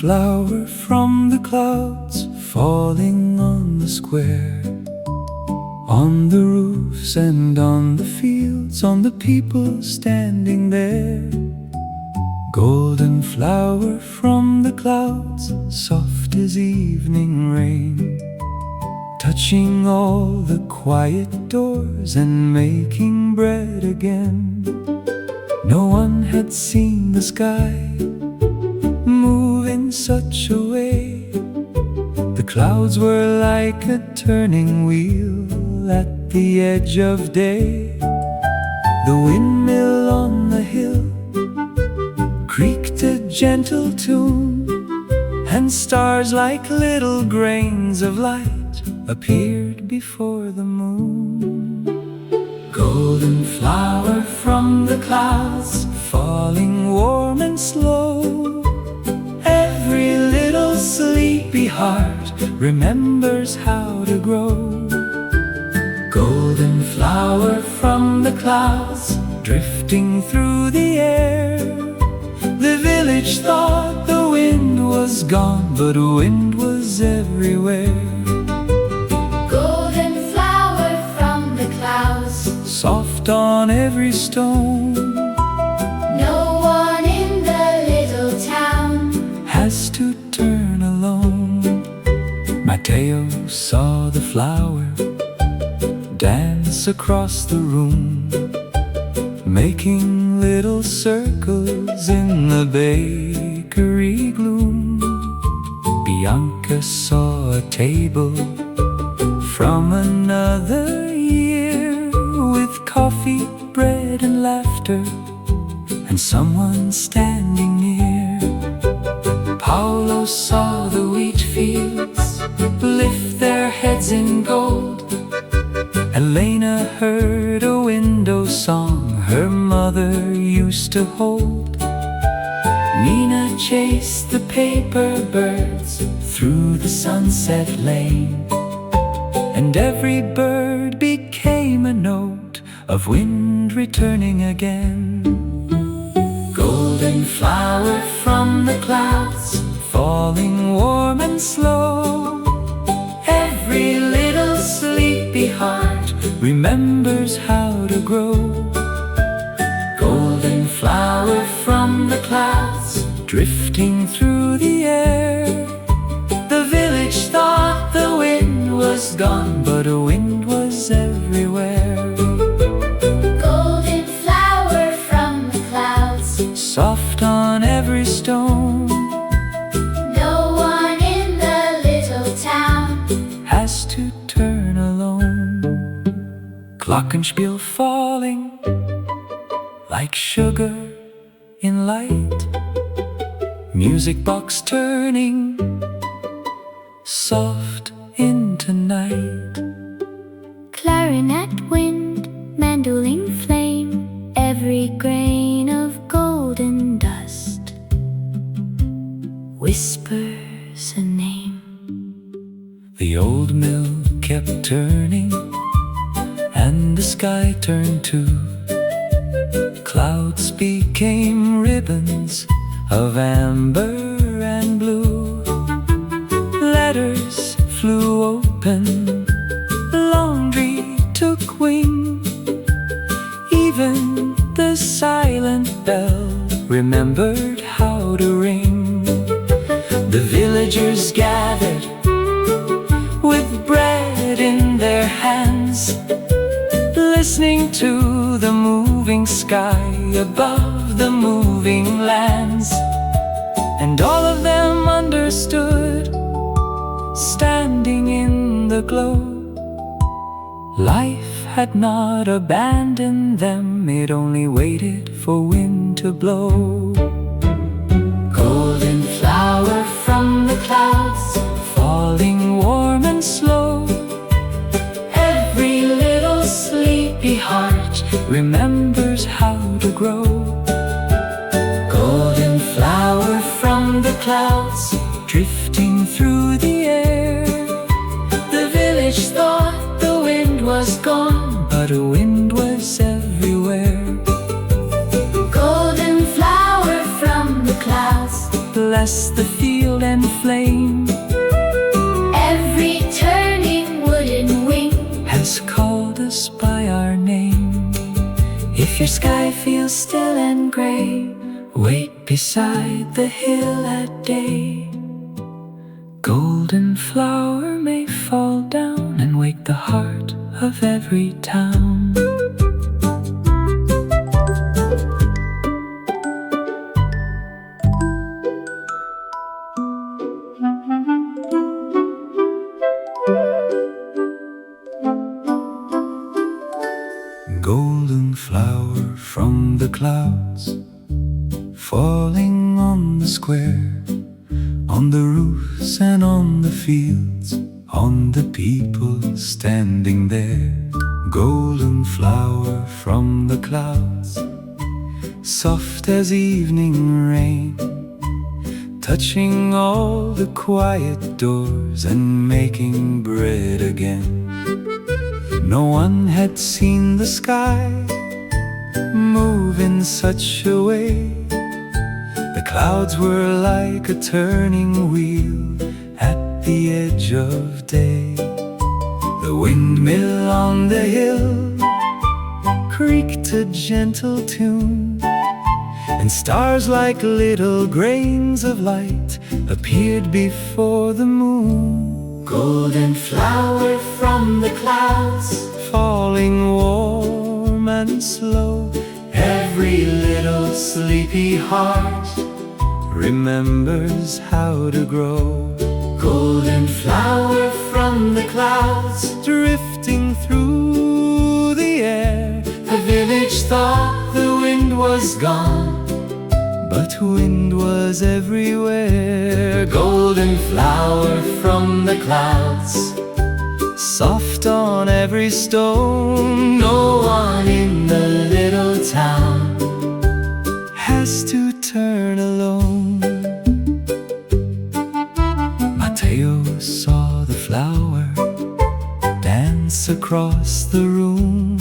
flower from the clouds falling on the square, on the roofs and on the fields, on the people standing there. Golden flower from the clouds, soft as evening rain, touching all the quiet doors and making bread again. No one had seen the sky move in such a way. The clouds were like a turning wheel at the edge of day. The windmill on the hill creaked a gentle tune, and stars like little grains of light appeared before the moon. Golden flower from the clouds, falling warm and slow. Every little sleepy heart remembers how to grow. Golden flower from the clouds, drifting through the air. The village thought the wind was gone, but wind was everywhere. Golden flower from the clouds, soft on every stone. No one in the little town has to turn alone. Mateo saw the flower dance across the room, making little circles in the bakery gloom. Bianca saw a table from another year, with coffee, bread and laughter, and someone standing near. Paolo saw the wheat fields lift their heads in gold. Elena heard a window song her mother used to hold. Nina chased the paper birds through the sunset lane, and every bird became a note of wind returning again. Golden flower from the clouds, falling warm and slow. Every little sleepy heart remembers how to grow. Golden flower from the clouds, drifting through the air. The village thought the wind was gone, but a wind was everywhere. Golden flower from the clouds, soft on every stone. No one in the little town has to turn alone. Glockenspiel falling like sugar in light, music box turning soft into night. Clarinet wind, mandolin flame, every grain of golden dust whispers a name. The old mill kept turning, and the sky turned too. Clouds became ribbons of amber and blue. Letters flew open, laundry took wing. Even the silent bell remembered how to ring. The villagers gathered with bread in their hands, listening to the moving sky above the moving lands. And all of them understood, standing in the glow, life had not abandoned them, it only waited for wind to blow. Golden flower from the clouds, falling warm and slow. Every little sleepy heart remembers how to grow. Golden flower from the clouds, drifting through the air. The village thought the wind was gone, but a wind was everywhere. Golden flower from the clouds, bless the field field and flame. Every turning wooden wing Has called us by our name. If your sky feels still and gray, wait beside the hill at day. Golden flower may fall down and wake the heart of every town. Golden flower from the clouds, falling on the square, on the roofs and on the fields, on the people standing there. Golden flower from the clouds, soft as evening rain, touching all the quiet doors and making bread again. No one had seen the sky move in such a way. The clouds were like a turning wheel at the edge of day. The windmill on the hill creaked a gentle tune, and stars like little grains of light appeared before the moon. Golden flower from the clouds, falling warm and slow. every little sleepy heart remembers how to grow. golden flower from the clouds. Drifting through the air, The village thought the wind was gone, but wind was everywhere. golden flower from the clouds. Soft on every stone, No one in the little town has to turn alone. Mateo saw the flower dance across the room,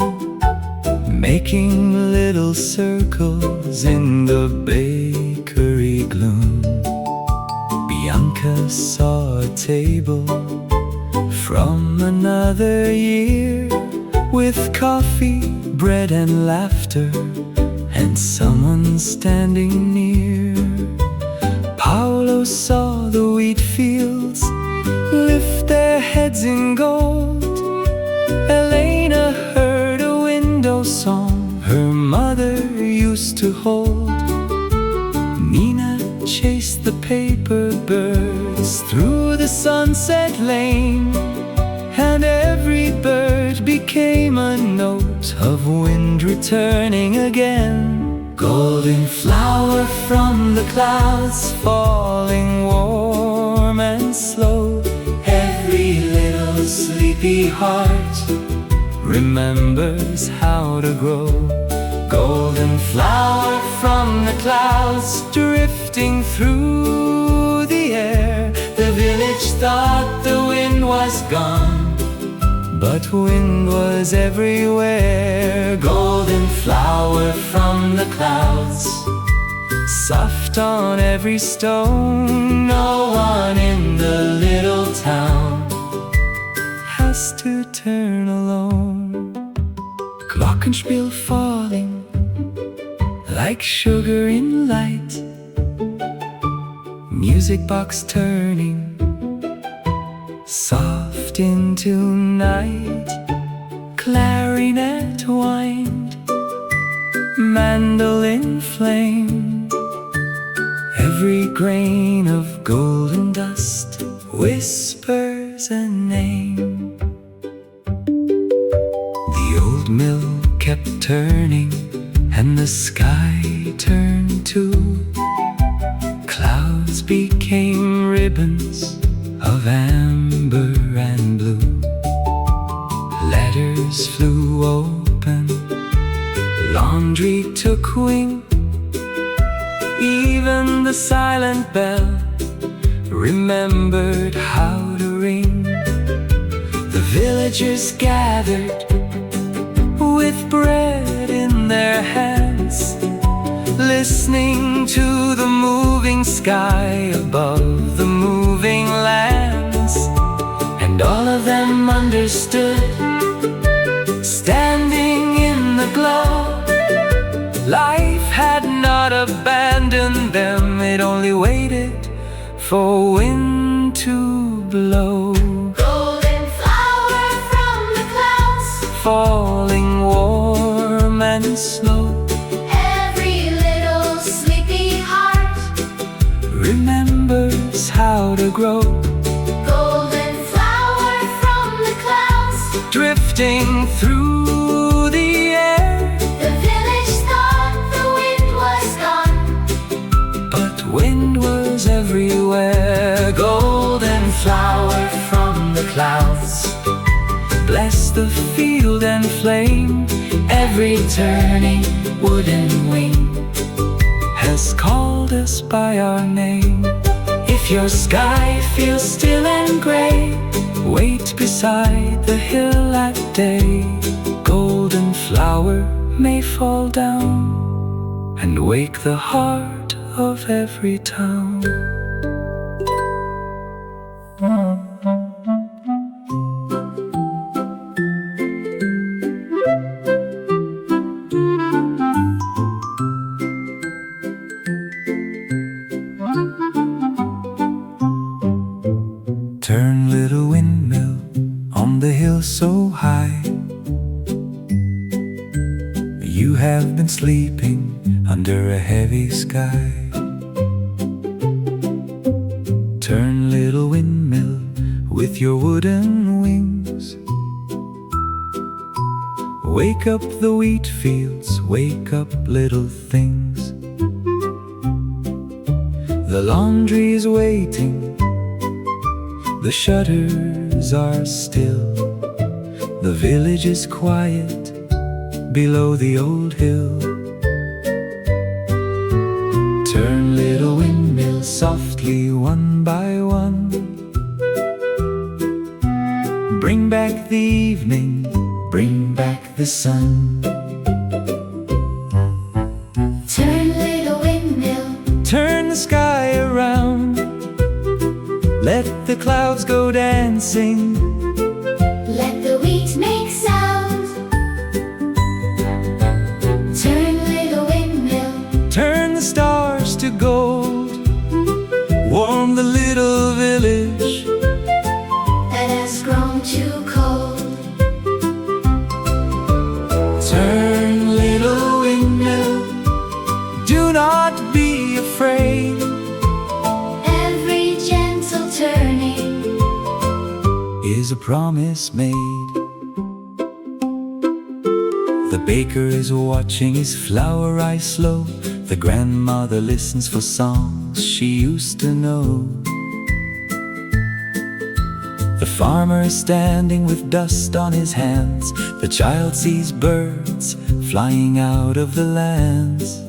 making little circles in the bakery gloom. Bianca saw a table from another year, with coffee, bread and laughter, and someone standing near. Paolo saw the wheat fields lift their heads in gold. Elena heard a window song her mother used to hold. Nina chased the paper birds through the sunset lane, and every bird became a note of wind returning again. golden flower from the clouds. Falling warm and slow, Every little sleepy heart remembers how to grow. golden flower from the clouds. Drifting through the air, The village thought the wind was gone, but wind was everywhere. golden flower from the clouds. Soft on every stone, No one in the little town has to turn alone. Glockenspiel falling like sugar in light, music box turning soft into night. Clarinet wind, mandolin flame, every grain of golden dust whispers a name. The old mill kept turning, and the sky turned too. Clouds became ribbons of amber and blue. Letters flew open, laundry took wing. Even the silent bell remembered how to ring. The villagers gathered with bread in their hands, listening to the moving sky above the stood, standing in the glow. Life had not abandoned them, it only waited for wind to blow. Golden flower from the clouds, Falling warm and slow. every little sleepy heart Remembers how to grow. golden flower from the clouds. Drifting through the air, The village thought the wind was gone, but wind was everywhere. Golden flower from the clouds, bless the field and flame. Every turning wooden wing has called us by our name. If your sky feels still and gray, wait beside the hill at day. Golden flower may fall down and wake the heart of every town. Turn, little windmill, on the hill so high. You have been sleeping under a heavy sky. Turn, little windmill, with your wooden wings. Wake up the wheat fields, wake up little things. The laundry's waiting, the shutters are still. The village is quiet below the old hill. Turn, little windmill, softly one by one. Bring back the evening, bring back the sun. turn little windmill, Turn the sky around, let the clouds go dancing. let the wheat make sound. Turn little windmill, Turn the stars to gold, warm the little village. that has grown too cold. Turn, little windmill, do not be afraid. Every gentle turning Is a promise made. The baker is watching his flour rise slow. The grandmother listens for songs she used to know. The farmer is standing with dust on his hands. The child sees birds flying out of the lands.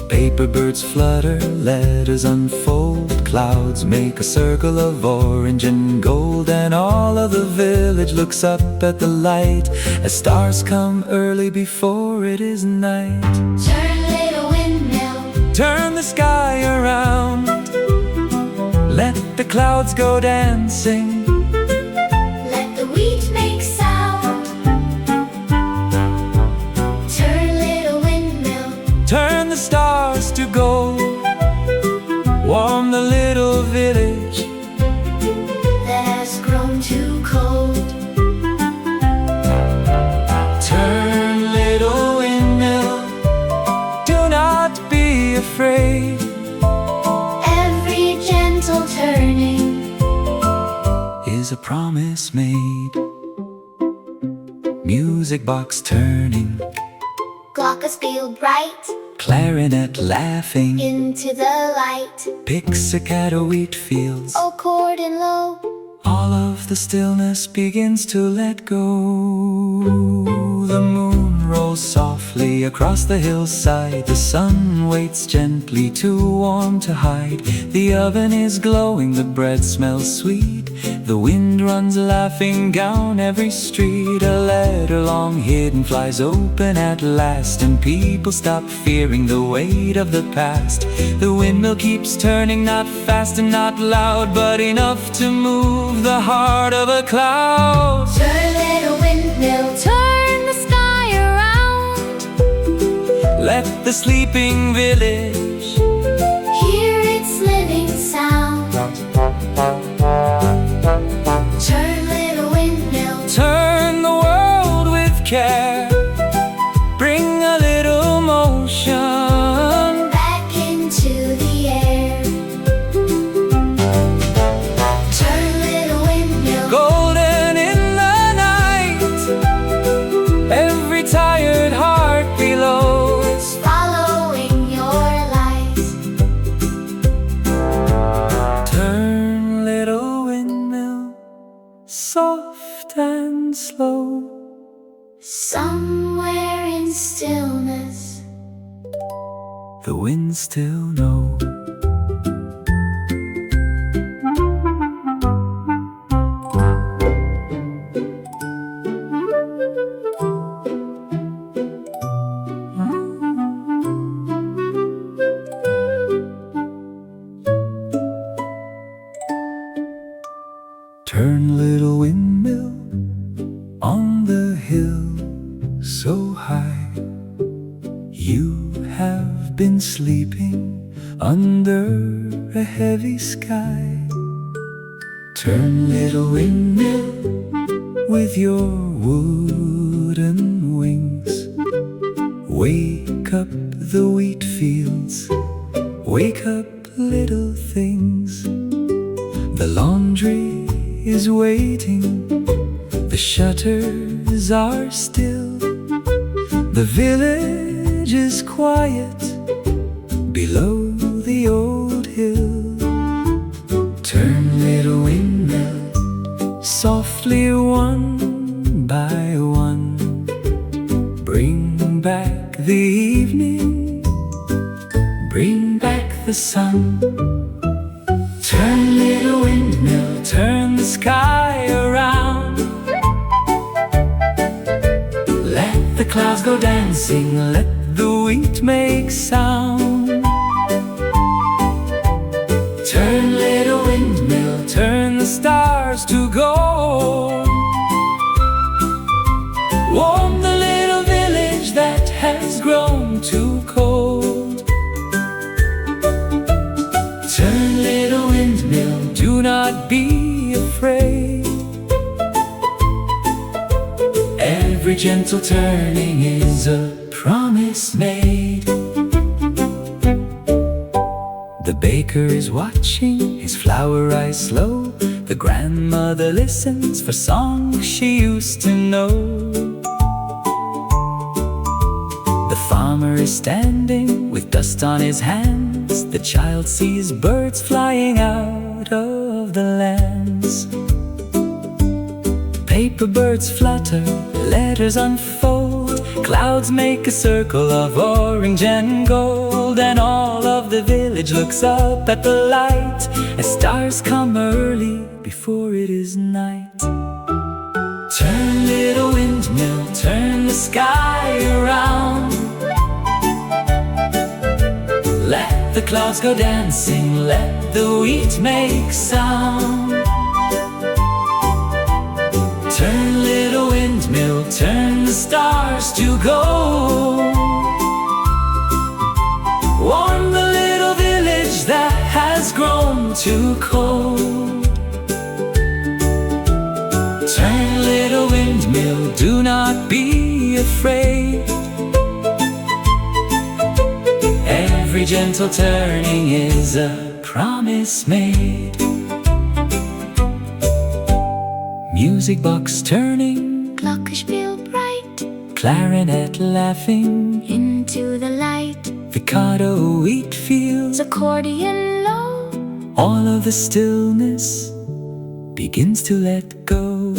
Paper birds flutter, letters unfold. Clouds make a circle of orange and gold. And all of the village looks up at the light as stars come early before it is night. turn little windmill, Turn the sky around, let the clouds go dancing. let the wheat make sound. Turn little windmill, Turn the stars to gold, warm the little village. that has grown too cold. Turn, little windmill, do not be afraid. Every gentle turning Is a promise made. Music box turning, glockes feel bright clarinet laughing. into the light. Pixie-cat wheat fields, Oh, chord and low, all of the stillness begins to let go. The moon rolls softly across the hillside. The sun waits gently, too warm to hide. The oven is glowing, the bread smells sweet. The wind runs laughing down every street. A letter long hidden flies open at last, and people stop fearing the weight of the past. The windmill keeps turning, not fast and not loud, but enough to move the heart of a cloud. Turn, little windmill, turn the sky around. Let the sleeping village Hear its living sound. Turn, little windmill, turn the world with care. Bring a little motion back into the air. Turn, little windmill, golden in the night. Every tired heart below is following your light. turn, little windmill, soft and slow. Somewhere in stillness, The winds still know. Turn, little windmill, on the hill so high. You have been sleeping under a heavy sky. Turn, little windmill, with your wooden wings. Wake up the wheat fields, wake up little things. The laundry is waiting, the shutters are still. The village is quiet below the old hill. Turn, little windmill, softly one by one. Bring back the evening, bring back the sun. Turn, little windmill, turn the sky around. Let the clouds go dancing, let the wheat make sound. Turn, little windmill, turn the stars to gold. Warm the little village that has grown too cold. Turn, little windmill, do not be afraid. Every gentle turning is a promise made. The baker is watching, his flour rise slow. The grandmother listens for songs she used to know. The farmer is standing with dust on his hands. The child sees birds flying out of the lands. Paper birds flutter, letters unfold. Clouds make a circle of orange and gold. And all of the village looks up at the light as stars come early before it is night. Turn, little windmill, turn the sky around. Let the clouds go dancing, let the wheat make sound. Turn, little windmill, turn the stars to gold. Warm the little village that has grown too cold. Turn, little windmill, do not be afraid. Every gentle turning is a promise made. Music box turning, glockenspiel bright, clarinet laughing into the light. Staccato wheat fields, Accordion low, all of the stillness begins to let go.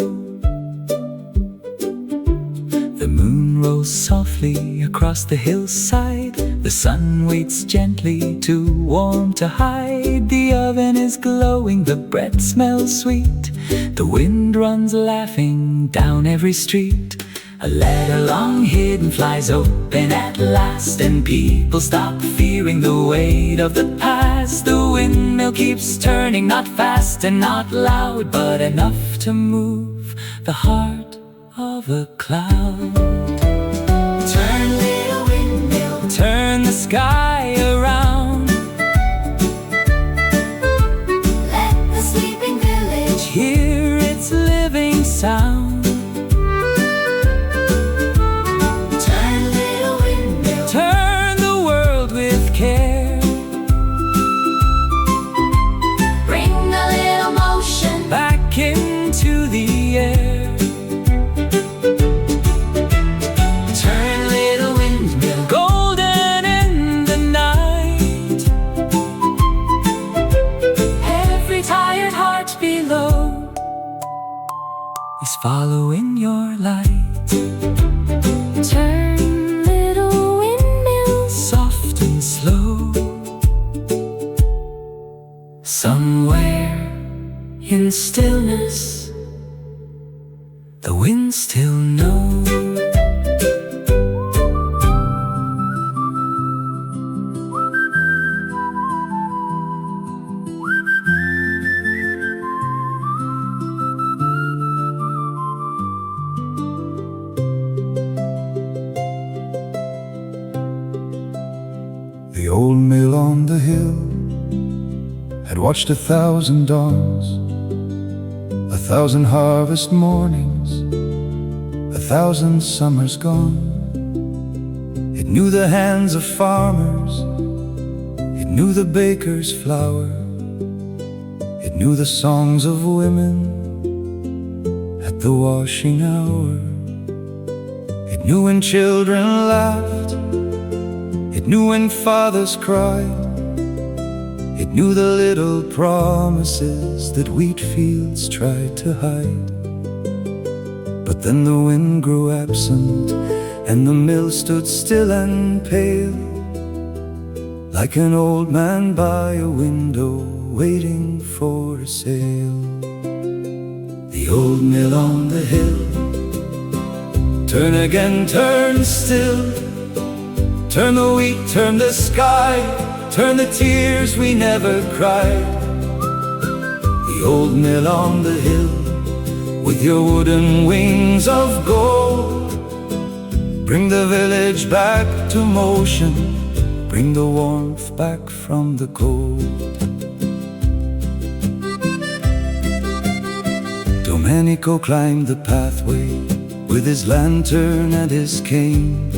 The moon rose flows softly across the hillside. The sun waits gently, too warm to hide. The oven is glowing, the bread smells sweet. The wind runs laughing down every street. A ladder long hidden flies open at last, and people stop fearing the weight of the past. The windmill keeps turning, not fast and not loud, but enough to move the heart of a cloud. Turn, little windmill, Turn the sky around. let the sleeping village Hear its living sound. turn, little windmill, Turn the world with care. bring a little motion Back into the air. turn, little windmill, Golden in the night. Every tired heart below is following your light. turn, little windmill, Soft and slow. Somewhere in stillness, the wind still knows. The old mill on the hill had watched 1,000 dawns, 1,000 harvest mornings, 1,000 summers gone. It knew the hands of farmers, it knew the baker's flour, it knew the songs of women at the washing hour. It knew when children laughed, it knew when fathers cried. It knew the little promises that wheat fields tried to hide. But then the wind grew absent, and the mill stood still and pale, like an old man by a window waiting for a sail. The old mill on the hill, turn again, turn still. Turn the wheat, turn the sky, turn the tears we never cried. The old mill on the hill, with your wooden wings of gold, bring the village back to motion, bring the warmth back from the cold. Domenico climbed the pathway with his lantern and his cane,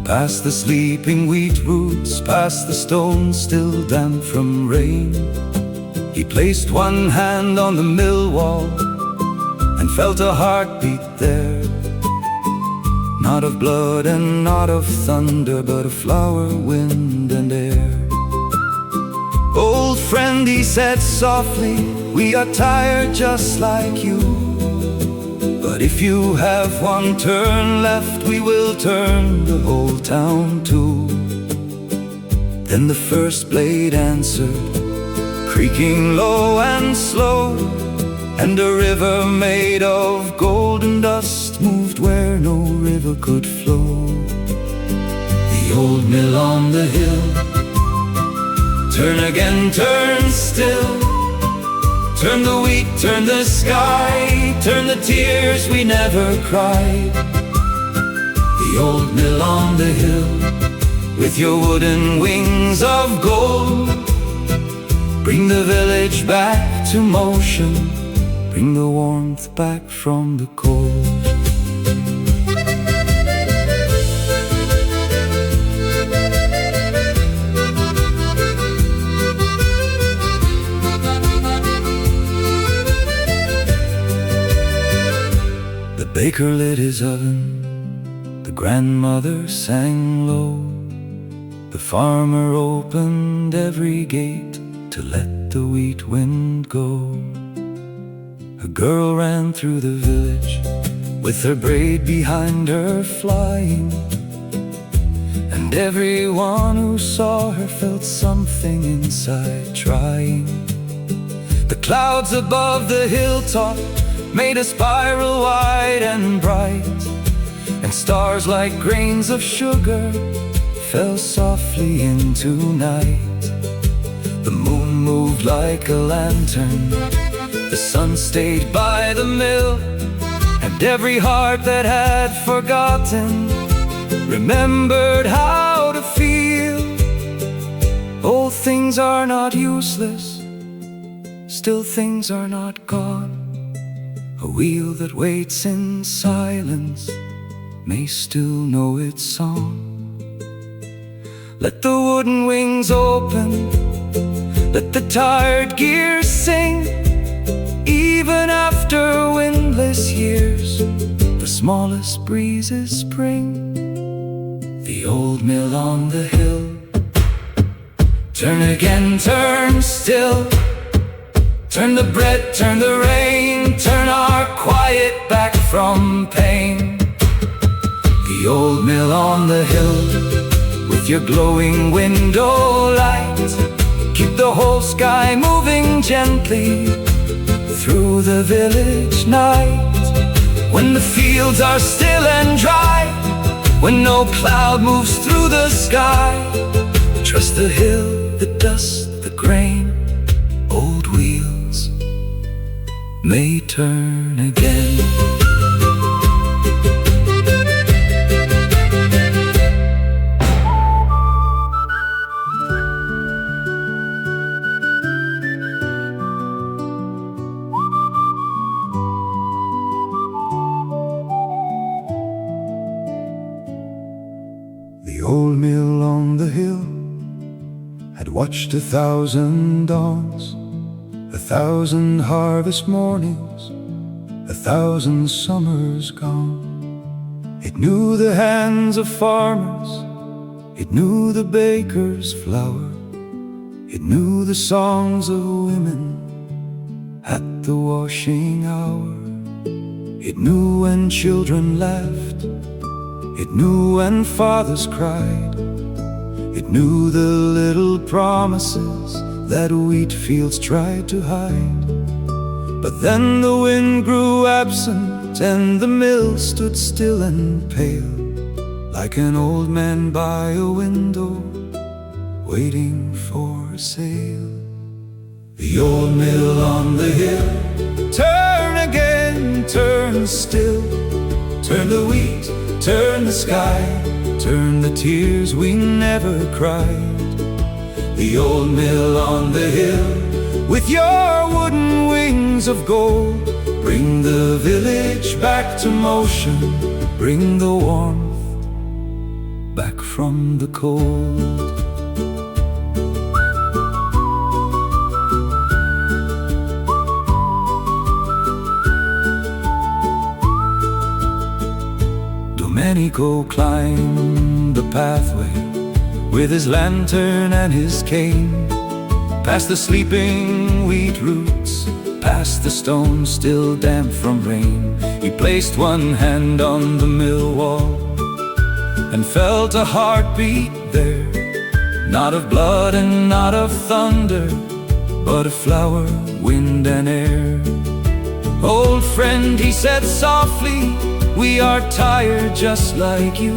past the sleeping wheat roots, past the stones still damp from rain. He placed one hand on the mill wall and felt a heartbeat there, not of blood and not of thunder, but of flower, wind and air. Old friend, he said softly, we are tired just like you, but if you have one turn left, we will turn the whole town too. Then the first blade answered, creaking low and slow, and a river made of golden dust moved where no river could flow. The old mill on the hill, turn again, turn still. Turn the wheat, turn the sky, turn the tears we never cried. The old mill on the hill, with your wooden wings of gold, bring the village back to motion, bring the warmth back from the cold. The baker lit his oven, the grandmother sang low, the farmer opened every gate to let the wheat wind go. A girl ran through the village with her braid behind her flying. And everyone who saw her felt something inside trying. The clouds above the hilltop made a spiral wide and bright, and stars like grains of sugar fell softly into night. The moon moved like a lantern, the sun stayed by the mill, and every heart that had forgotten remembered how to feel. Old things are not useless, still things are not gone. A wheel that waits in silence may still know its song. Let the wooden wings open, let the tired gears sing. Even after windless years, the smallest breezes spring. The old mill on the hill, turn again, turn still. Turn the bread, turn the rain, turn our quiet back from pain. The old mill on the hill, with your glowing window light, keep the whole sky moving gently through the village night. When the fields are still and dry, when no cloud moves through the sky, trust the hill, the dust, the grain. Old wheels may turn again. The old mill on the hill had watched 1,000 dawns, 1,000 harvest mornings, 1,000 summers gone. It knew the hands of farmers, it knew the baker's flour, it knew the songs of women at the washing hour. It knew when children laughed, it knew when fathers cried, it knew the little promises that wheat fields tried to hide. But then the wind grew absent and the mill stood still and pale, like an old man by a window waiting for a sail. The old mill on the hill, turn again, turn still. Turn the wheat, turn the sky, turn the tears we never cried. The old mill on the hill, with your wooden wings of gold, bring the village back to motion, bring the warmth back from the cold. Domenico climbed the pathway with his lantern and his cane, past the sleeping wheat roots, past the stones still damp from rain. He placed one hand on the mill wall and felt a heartbeat there, not of blood and not of thunder, but of flower, wind and air. Old friend, he said softly, we are tired just like you,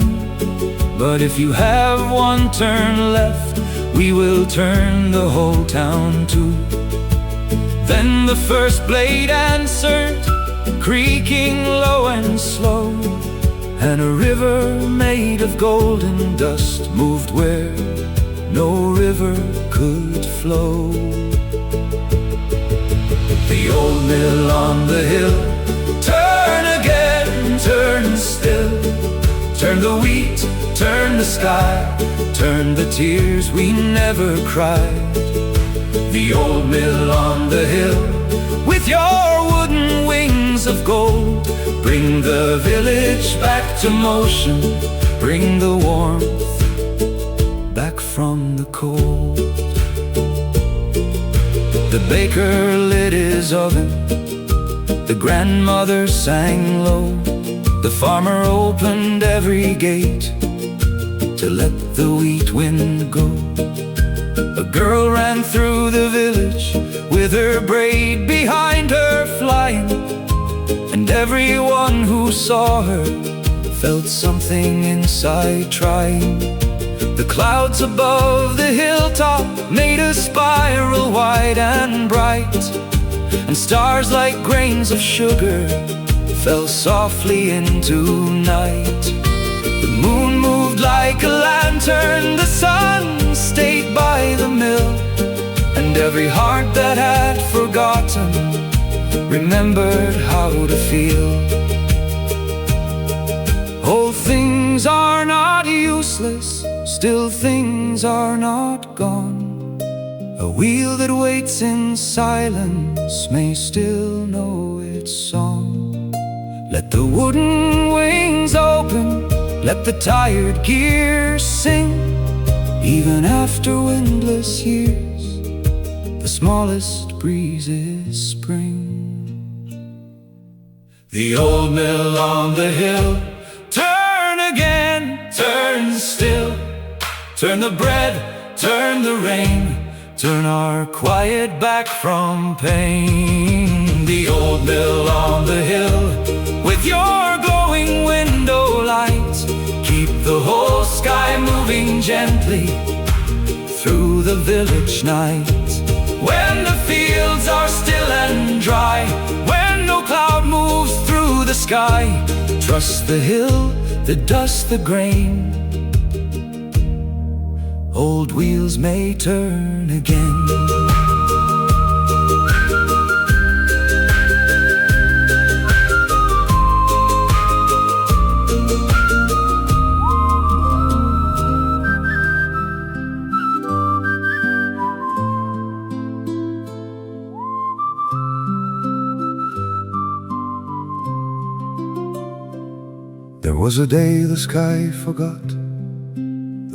but if you have one turn left, we will turn the whole town too. Then the first blade answered, creaking low and slow, and a river made of golden dust moved where no river could flow. The old mill on the hill, turn again, turn still. Turn the wheat, turn the sky, turn the tears we never cried. The old mill on the hill, with your wooden wings of gold, bring the village back to motion, bring the warmth back from the cold. The baker lit his oven, the grandmother sang low, The farmer opened every gate to let the wheat wind go. A girl ran through the village with her braid behind her flying, and everyone who saw her felt something inside trying. The clouds above the hilltop made a spiral wide and bright, and stars like grains of sugar fell softly into night. The moon moved like a lantern, the sun stayed by the mill, and every heart that had forgotten remembered how to feel. Old things are not useless, still things are not gone. A wheel that waits in silence may still know its song. Let the wooden wings open, let the tired gears sing. Even after windless years, the smallest breeze is spring. The old mill on the hill, turn again, turn still. Turn the bread, turn the rain, turn our quiet back from pain. The old mill on the hill, with your glowing window light, keep the whole sky moving gently through the village night. When the fields are still and dry, when no cloud moves through the sky, trust the hill, the dust, the grain. Old wheels may turn again. There was a day the sky forgot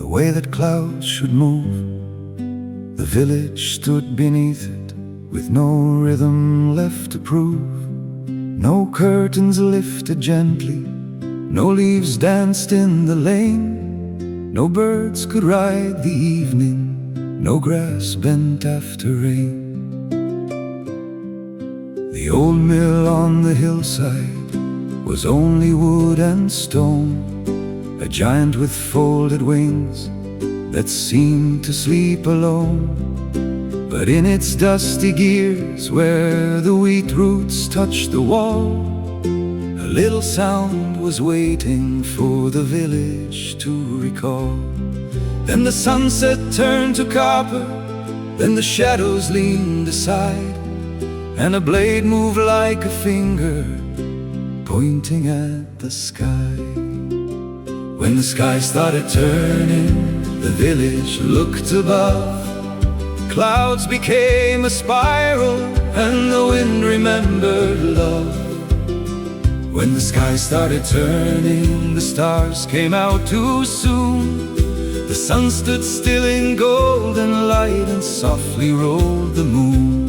the way that clouds should move. The village stood beneath it with no rhythm left to prove. No curtains lifted gently, no leaves danced in the lane. No birds could ride the evening, no grass bent after rain. The old mill on the hillside was only wood and stone, a giant with folded wings that seemed to sleep alone. But in its dusty gears, where the wheat roots touched the wall, a little sound was waiting for the village to recall. Then the sunset turned to copper, then the shadows leaned aside, and a blade moved like a finger pointing at the sky. When the sky started turning, the village looked above. Clouds became a spiral, and the wind remembered love. When the sky started turning, the stars came out too soon. The sun stood still in golden light, and softly rolled the moon.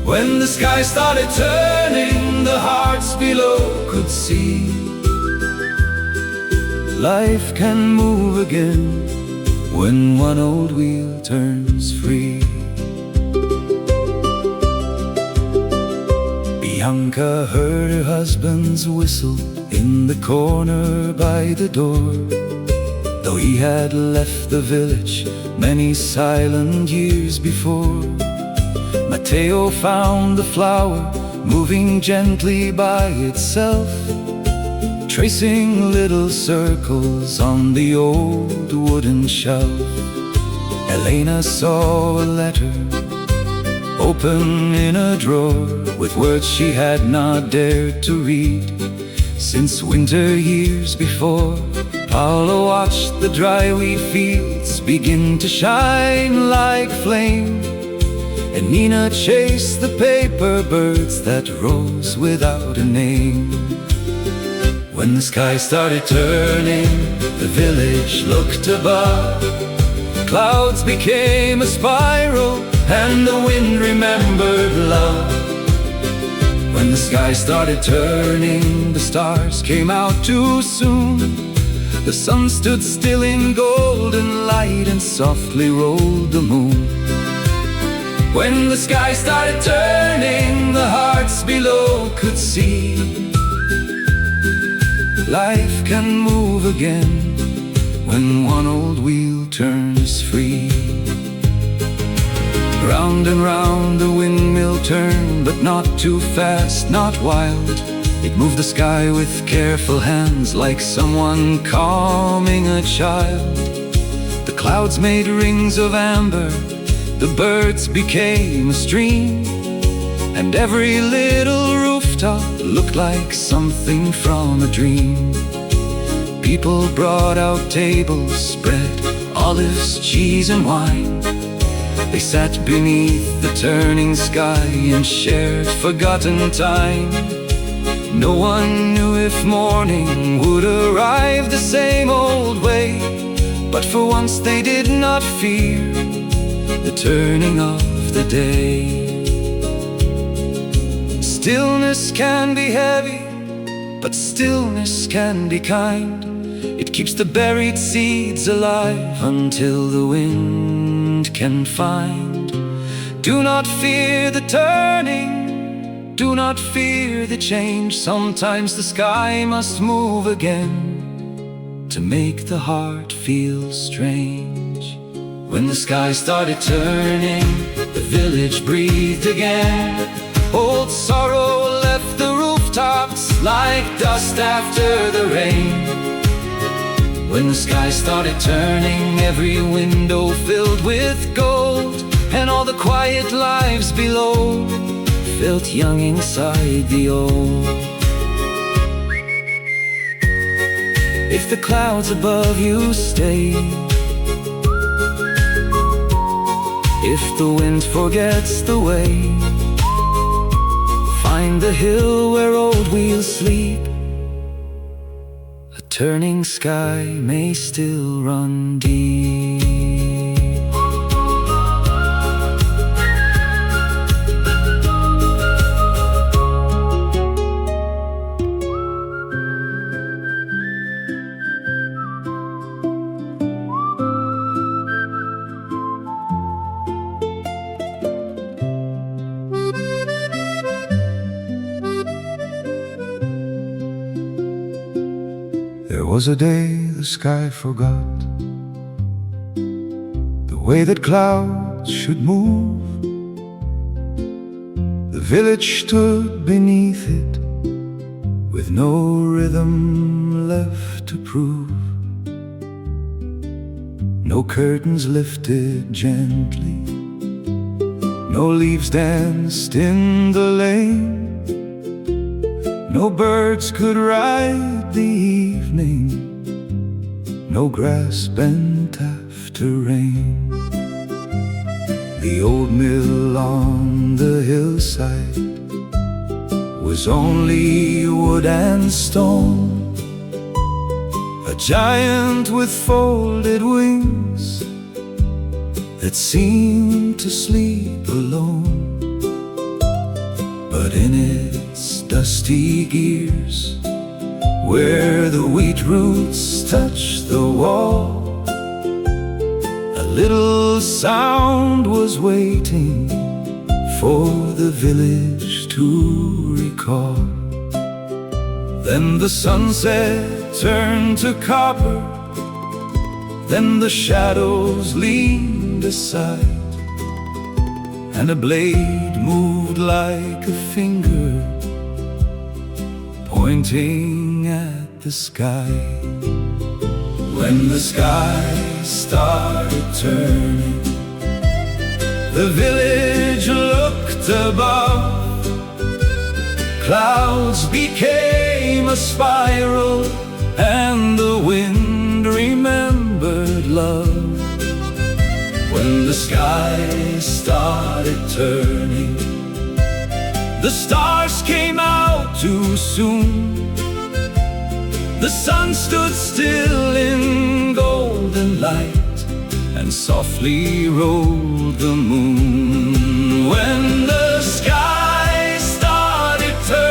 When the sky started turning, the hearts below could see life can move again when one old wheel turns free. Bianca heard her husband's whistle in the corner by the door. Though he had left the village many silent years before, Mateo found the flower moving gently by itself, tracing little circles on the old wooden shelf. Elena saw a letter open in a drawer, with words she had not dared to read since winter years before. Paolo watched the dry wheat fields begin to shine like flame, and Nina chased the paper birds that rose without a name. When the sky started turning, the village looked above. Clouds became a spiral, and the wind remembered love. When When the sky started turning, the stars came out too soon. The sun stood still in golden light, and softly rolled the moon. When the sky started turning, the hearts below could see life can move again when one old wheel turns free. Round and round the windmill turned, but not too fast, not wild. It moved the sky with careful hands, like someone calming a child. The clouds made rings of amber, the birds became a stream, and every little rooftop looked like something from a dream. People brought out tables, spread olives, cheese and wine. They sat beneath the turning sky and shared forgotten time. No one knew if morning would arrive the same old way, but for once they did not fear the turning of the day. Stillness can be heavy, but stillness can be kind. It keeps the buried seeds alive until the wind can find. Do not fear the turning, do not fear the change. Sometimes the sky must move again to make the heart feel strange. When the sky started turning, the village breathed again. Old sorrow left the rooftops like dust after the rain. When the sky started turning, every window filled with gold, and all the quiet lives below felt young inside the old. If the clouds above you stay, if the wind forgets the way, find the hill where old wheels sleep. A turning sky may still run deep. There was a day the sky forgot the way that clouds should move. The village stood beneath it with no rhythm left to prove. No curtains lifted gently, no leaves danced in the lane. No birds could ride the evening, no grass bent after rain. The old mill on the hillside was only wood and stone. A giant with folded wings that seemed to sleep alone. But in its dusty gears, where the wheat roots touch the wall, a little sound was waiting for the village to recall. Then the sunset turned to copper, then the shadows leaned aside, and a blade moved like a finger pointing at the sky. When the sky started turning, the village looked above. Clouds became a spiral, and the wind remembered love. When the sky started turning, the stars came out too soon. The sun stood still in golden light, and softly rolled the moon. When the sky started turning,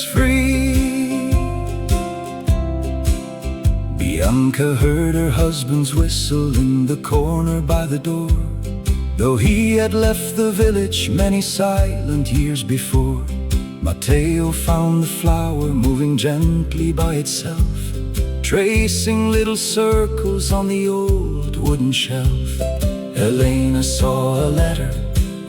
turns free. Bianca heard her husband's whistle in the corner by the door, though he had left the village many silent years before. Matteo found the flower moving gently by itself, tracing little circles on the old wooden shelf. Elena saw a letter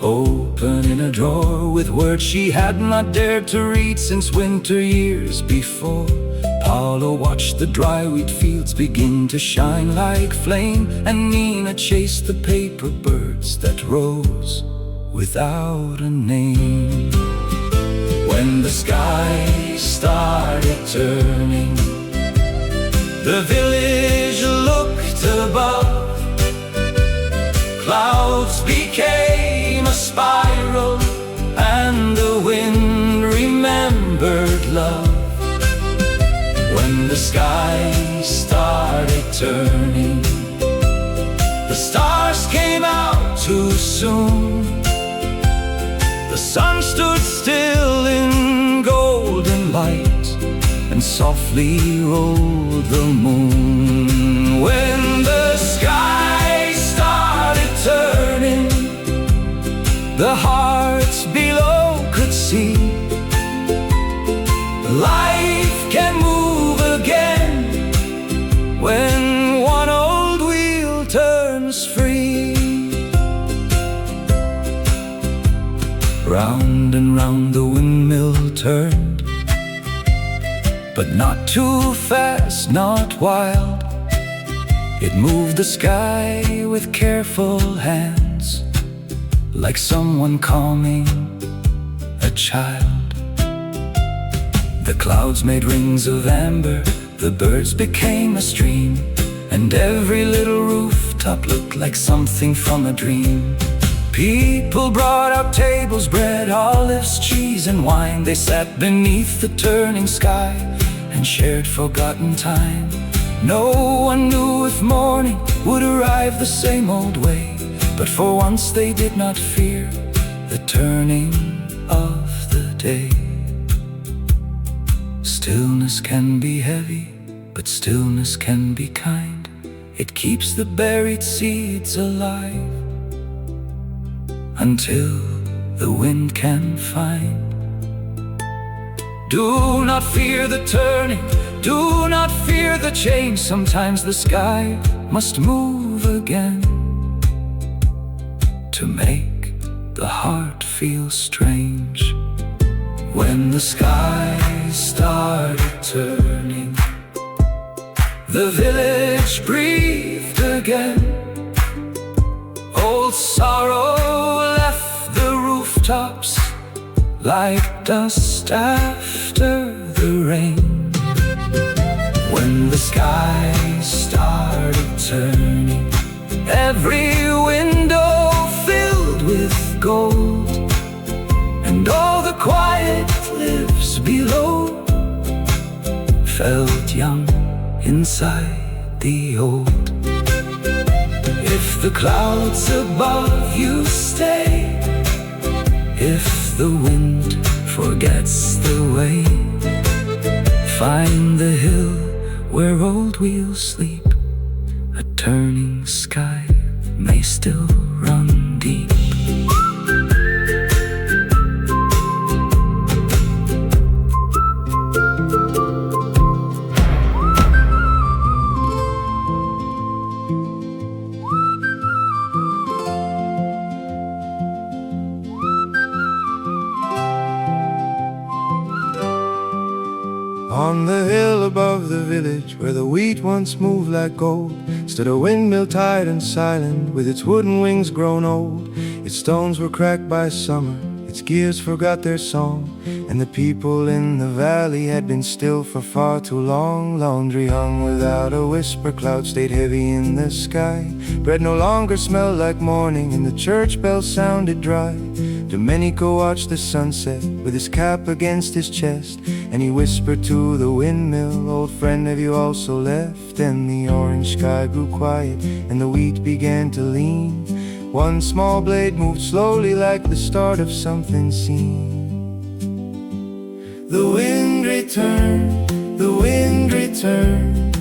open in a drawer, with words she had not dared to read since winter years before. Paolo watched the dry wheat fields begin to shine like flame, and Nina chased the paper birds that rose without a name. When the sky started turning, the village looked above. Clouds became a spiral, and the wind remembered love. When the sky started turning, the stars came out too soon. The sun stood still in golden light, and softly rolled the moon. When the sky started turning, the hearts below could see life can move again when one old wheel turns free. Round and round the windmill turned, but not too fast, not wild. It moved the sky with careful hands, like someone calming a child. The clouds made rings of amber, the birds became a stream, and every little rooftop looked like something from a dream. People brought out tables, bread, olives, cheese, and wine. They sat beneath the turning sky and shared forgotten time. No one knew if morning would arrive the same old way, but for once they did not fear the turning of the day. Stillness can be heavy, but stillness can be kind. It keeps the buried seeds alive until the wind can find. Do not fear the turning, do not fear the change. Sometimes the sky must move again to make the heart feel strange. When the sky started turning, the village breathed again. Old sorrow left the rooftops like dust after the rain. When the sky started turning, every window filled with gold, and all the quiet lives below felt young inside the old. If the clouds above you stay, if the wind forgets the way, find the hill where old wheels sleep. A turning sky may still run deep. On the hill above the village, where the wheat once moved like gold, stood a windmill tired and silent, with its wooden wings grown old. Its stones were cracked by summer, its gears forgot their song, and the people in the valley had been still for far too long. Laundry hung without a whisper, clouds stayed heavy in the sky. Bread no longer smelled like morning, and the church bells sounded dry. Domenico watched the sunset with his cap against his chest, and he whispered to the windmill, "Old friend, have you also left?" And the orange sky grew quiet, and the wheat began to lean. One small blade moved slowly like the start of something seen. The wind returned, the wind returned,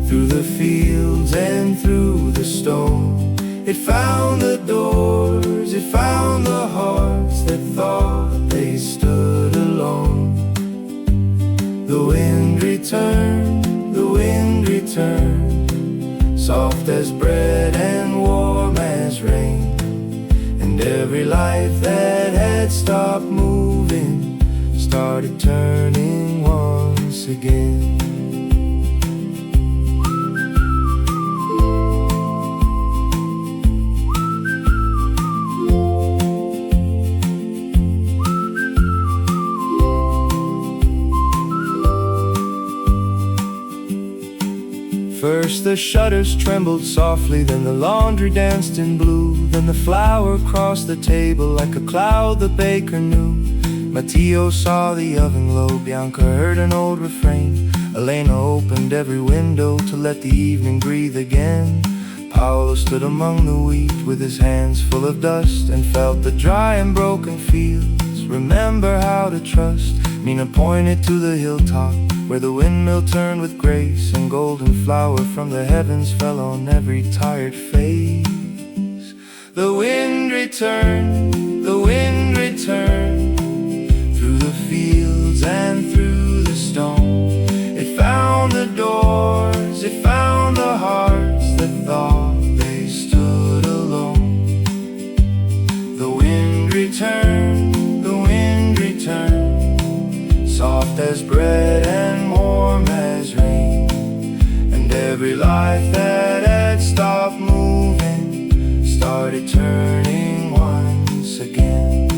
through the fields and through the stone. It found the doors, it found the hearts that thought they stood alone. The wind returned, the wind returned, soft as bread and warm as rain. And every life that had stopped moving started turning once again. First the shutters trembled softly, then the laundry danced in blue, then the flour crossed the table like a cloud the baker knew. Matteo saw the oven glow, Bianca heard an old refrain, Elena opened every window to let the evening breathe again. Paolo stood among the wheat with his hands full of dust and felt the dry and broken fields. Remember how to trust. Mina pointed to the hilltop where the windmill turned with grace, and golden flower from the heavens fell on every tired face. The wind returned, the wind returned, through the fields and through the stone. It found the doors, it found the hearts that thought they stood alone. The wind returned, the wind returned, soft as bread and warm as rain. And every life that had stopped moving started turning once again.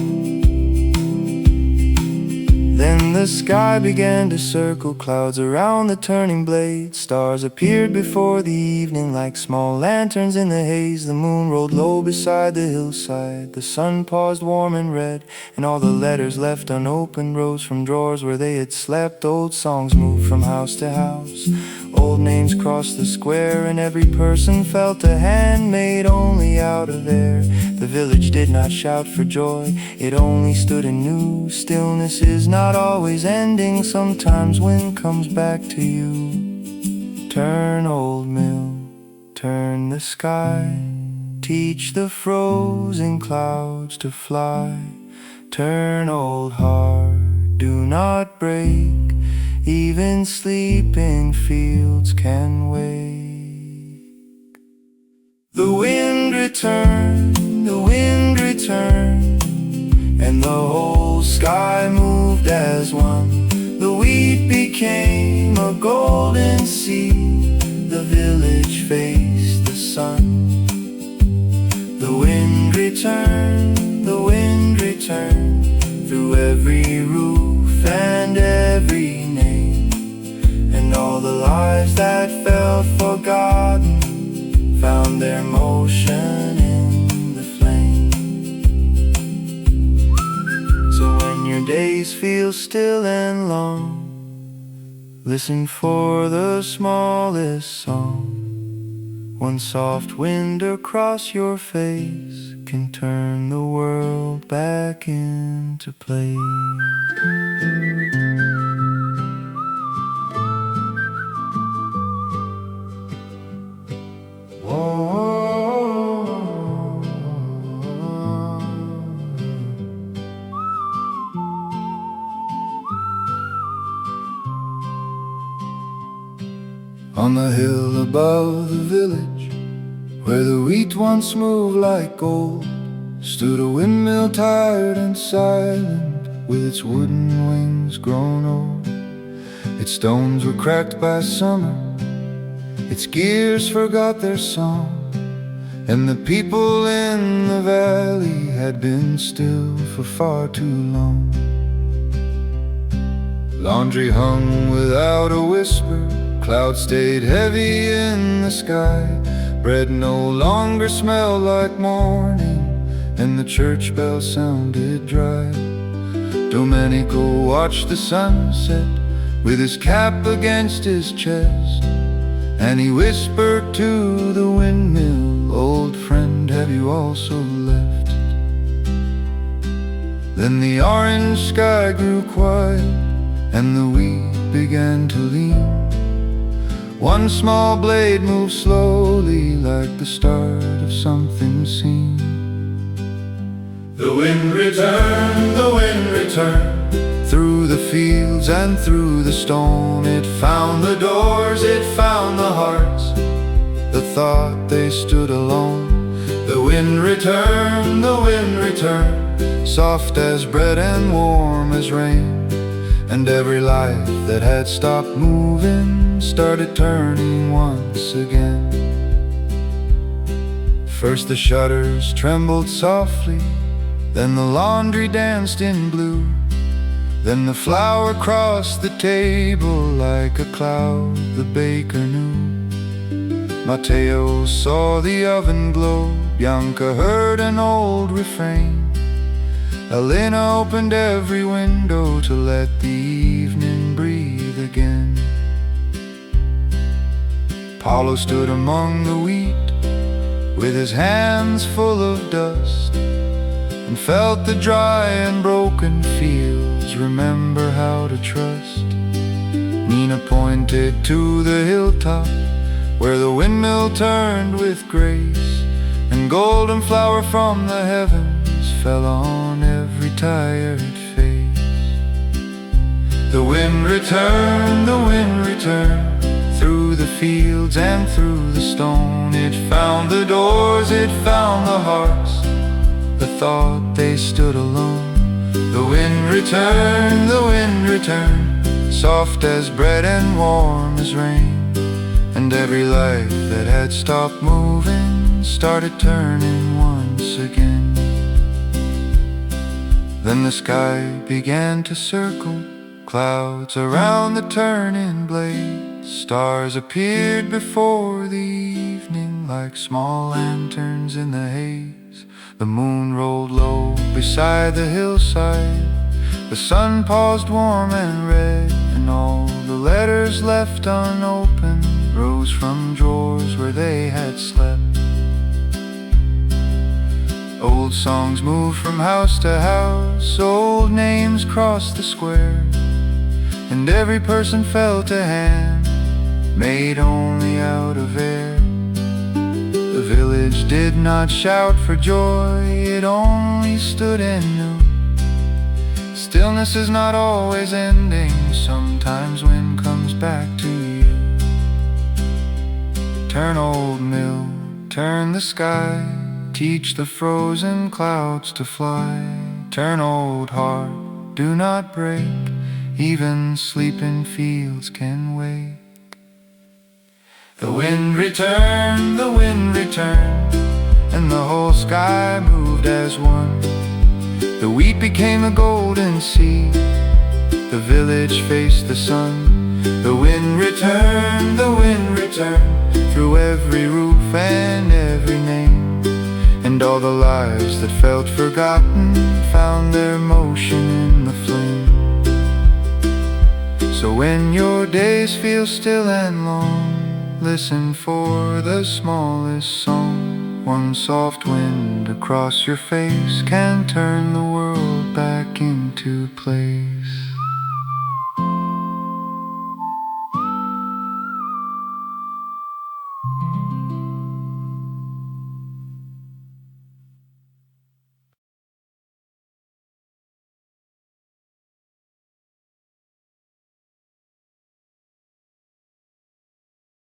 Then the sky began to circle, clouds around the turning blade. Stars appeared before the evening like small lanterns in the haze. The moon rolled low beside the hillside, the sun paused warm and red, and all the letters left unopened rose from drawers where they had slept. Old songs moved from house to house, old names crossed the square, and every person felt a hand made only out of air. The village did not shout for joy, it only stood and knew stillness is not always ending. Sometimes wind comes back to you. Turn, old mill, turn the sky, teach the frozen clouds to fly. Turn, old heart, do not break, even sleeping fields can wake. The wind returned, the wind returned, and the whole sky moved as one. The wheat became a golden sea, the village faced the sun. The wind returned, the wind returned, through every roof and every name. And all the lives that felt forgotten found their motion in the flame. So when your days feel still and long, listen for the smallest song. One soft wind across your face can turn the world back into place. On the hill above the village, where the wheat once moved like gold, stood a windmill tired and silent, with its wooden wings grown old. Its stones were cracked by summer, its gears forgot their song, and the people in the valley had been still for far too long. Laundry hung without a whisper, clouds stayed heavy in the sky. Bread no longer smelled like morning, and the church bell sounded dry. Domenico watched the sunset with his cap against his chest, and he whispered to the windmill, "Old friend, have you also left?" Then the orange sky grew quiet, and the wheat began to lean. One small blade moved slowly like the start of something seen. The wind returned, through the fields and through the stone. It found the doors, it found the hearts that thought they stood alone. The wind returned, soft as bread and warm as rain. And every life that had stopped moving started turning once again. First the shutters trembled softly, then the laundry danced in blue. Then the flour crossed the table like a cloud the baker knew. Mateo saw the oven glow, Bianca heard an old refrain. Elena opened every window to let the evening breathe again. Paulo stood among the wheat with his hands full of dust, and felt the dry and broken fields remember how to trust. Nina pointed to the hilltop where the windmill turned with grace, and golden flower from the heavens fell on every tired face. The wind returned, through the fields and through the stone. It found the doors, it found the hearts that thought they stood alone. The wind returned, soft as bread and warm as rain. And every life that had stopped moving started turning once again. Then the sky began to circle, clouds around the turning blade. Stars appeared before the evening like small lanterns in the haze. The moon rolled low beside the hillside. The sun paused warm and red, and all the letters left unopened rose from drawers where they had slept. Old songs moved from house to house, old names crossed the square, and every person felt a hand made only out of air. The village did not shout for joy, it only stood and knew. Stillness is not always ending, sometimes wind comes back to you. Turn, old mill, turn the sky, teach the frozen clouds to fly. Turn, old heart, do not break, even sleeping fields can wake. The wind returned, and the whole sky moved as one. The wheat became a golden sea, the village faced the sun. The wind returned, through every roof and every name. And all the lives that felt forgotten found their motion in the flame. So when your days feel still and long, listen for the smallest song. One soft wind across your face can turn the world back into place.